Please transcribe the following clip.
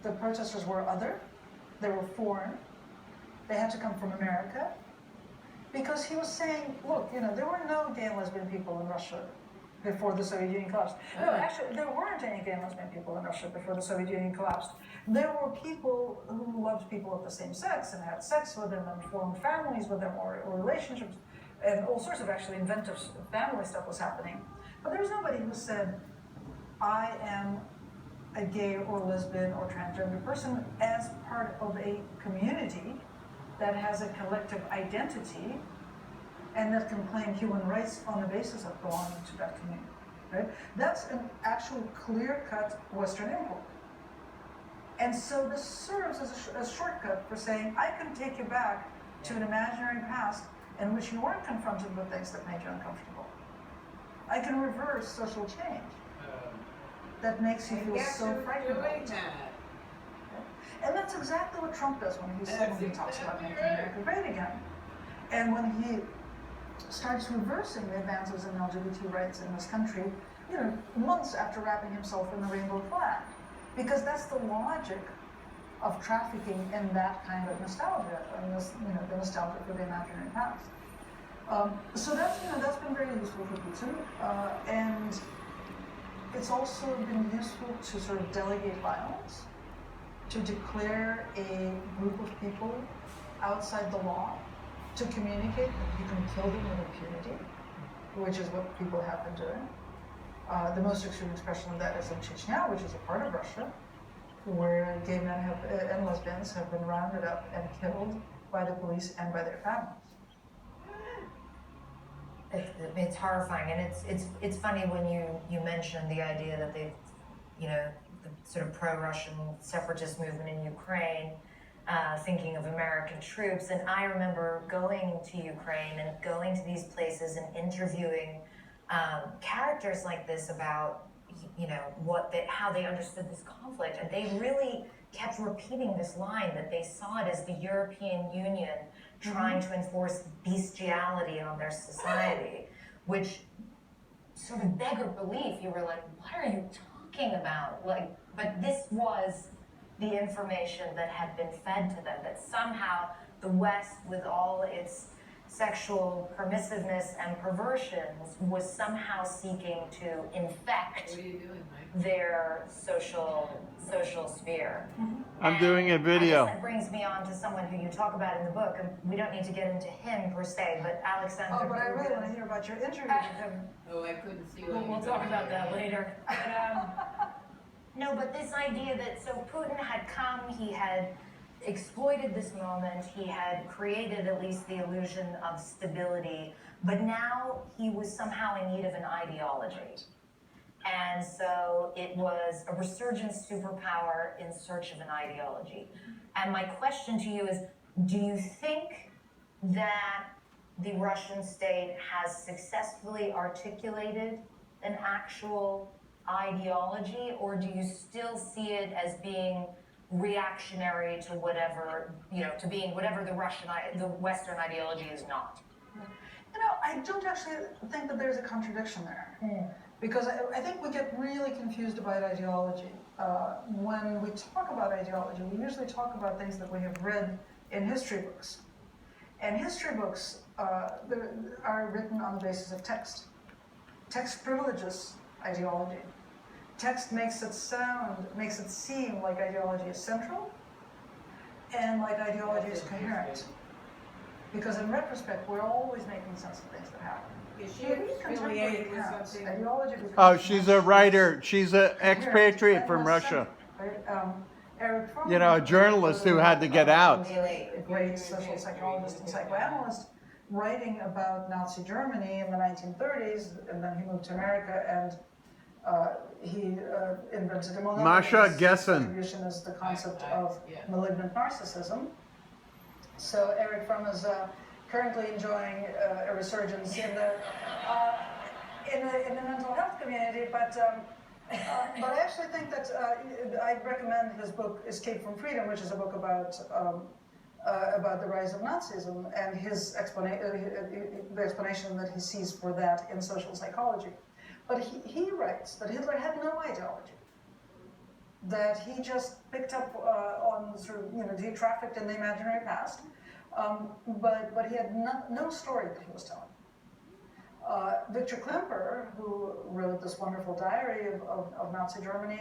the protesters were other, they were foreign, they had to come from America, because he was saying, look, there were no gay and lesbian people in Russia before the Soviet Union collapsed. No, actually, there weren't any gay and lesbian people in Russia before the Soviet Union collapsed. There were people who loved people of the same sex and had sex with them and formed families with them or relationships, and all sorts of actually inventive family stuff was happening. But there was nobody who said, I am a gay or lesbian or transgender person as part of a community that has a collective identity and that can claim human rights on the basis of belonging to that community, right? That's an actual clear-cut Western import. And so this serves as a shortcut for saying, I can take you back to an imaginary past in which you weren't confronted with things that made you uncomfortable. I can reverse social change that makes you feel so frightened about it. And that's exactly what Trump does when he talks about making America great again. And when he starts reversing the advances in LGBT rights in this country, months after wrapping himself in the rainbow flag. Because that's the logic of trafficking in that kind of nostalgia, and the nostalgia for the imaginary past. So that's been very useful for Putin, and it's also been useful to sort of delegate violence, to declare a group of people outside the law, to communicate that you can kill them with impunity, which is what people have been doing. The most extreme expression of that is in Chechnya, which is a part of Russia, where gay men and lesbians have been rounded up and killed by the police and by their families. It's horrifying, and it's funny when you mention the idea that they've, the sort of pro-Russian separatist movement in Ukraine, thinking of American troops, and I remember going to Ukraine and going to these places and interviewing characters like this about, how they understood this conflict, and they really kept repeating this line that they saw it as the European Union trying to enforce bestiality on their society, which sort of beggared belief. You were like, what are you talking about? But this was the information that had been fed to them, that somehow the West, with all its sexual permissiveness and perversions, was somehow seeking to infect their social sphere. I'm doing a video. That brings me on to someone who you talk about in the book, and we don't need to get into him per se, but Alexander. Oh, but I really want to hear about your interview with him. Oh, I couldn't see what we'll talk about that later. No, but this idea that, so Putin had come, he had exploited this moment, he had created at least the illusion of stability, but now he was somehow in need of an ideology. And so it was a resurgent superpower in search of an ideology. And my question to you is, do you think that the Russian state has successfully articulated an actual ideology, or do you still see it as being reactionary to whatever, to being whatever the Western ideology is not? I don't actually think that there's a contradiction there. Because I think we get really confused about ideology. When we talk about ideology, we usually talk about things that we have read in history books. And history books are written on the basis of text. Text privileges ideology. Text makes it seem like ideology is central and like ideology is coherent. Because in retrospect, we're always making sense of things that happen. Is she affiliated with something? Oh, she's a writer. She's an expatriate from Russia. Eric Fromm, a journalist who had to get out. A great social psychologist and psychoanalyst, writing about Nazi Germany in the 1930s, and then he moved to America, and he invented, among Marsha, Gessen. contribution is the concept of malignant narcissism. So Eric Fromm is currently enjoying a resurgence in the mental health community, but I actually think that I'd recommend his book Escape from Freedom, which is a book about the rise of Nazism and his the explanation that he sees for that in social psychology. But he writes that Hitler had no ideology. that he just picked up on sort of, he trafficked in the imaginary past, but he had no story that he was telling. Victor Klemperer, who wrote this wonderful diary of Nazi Germany,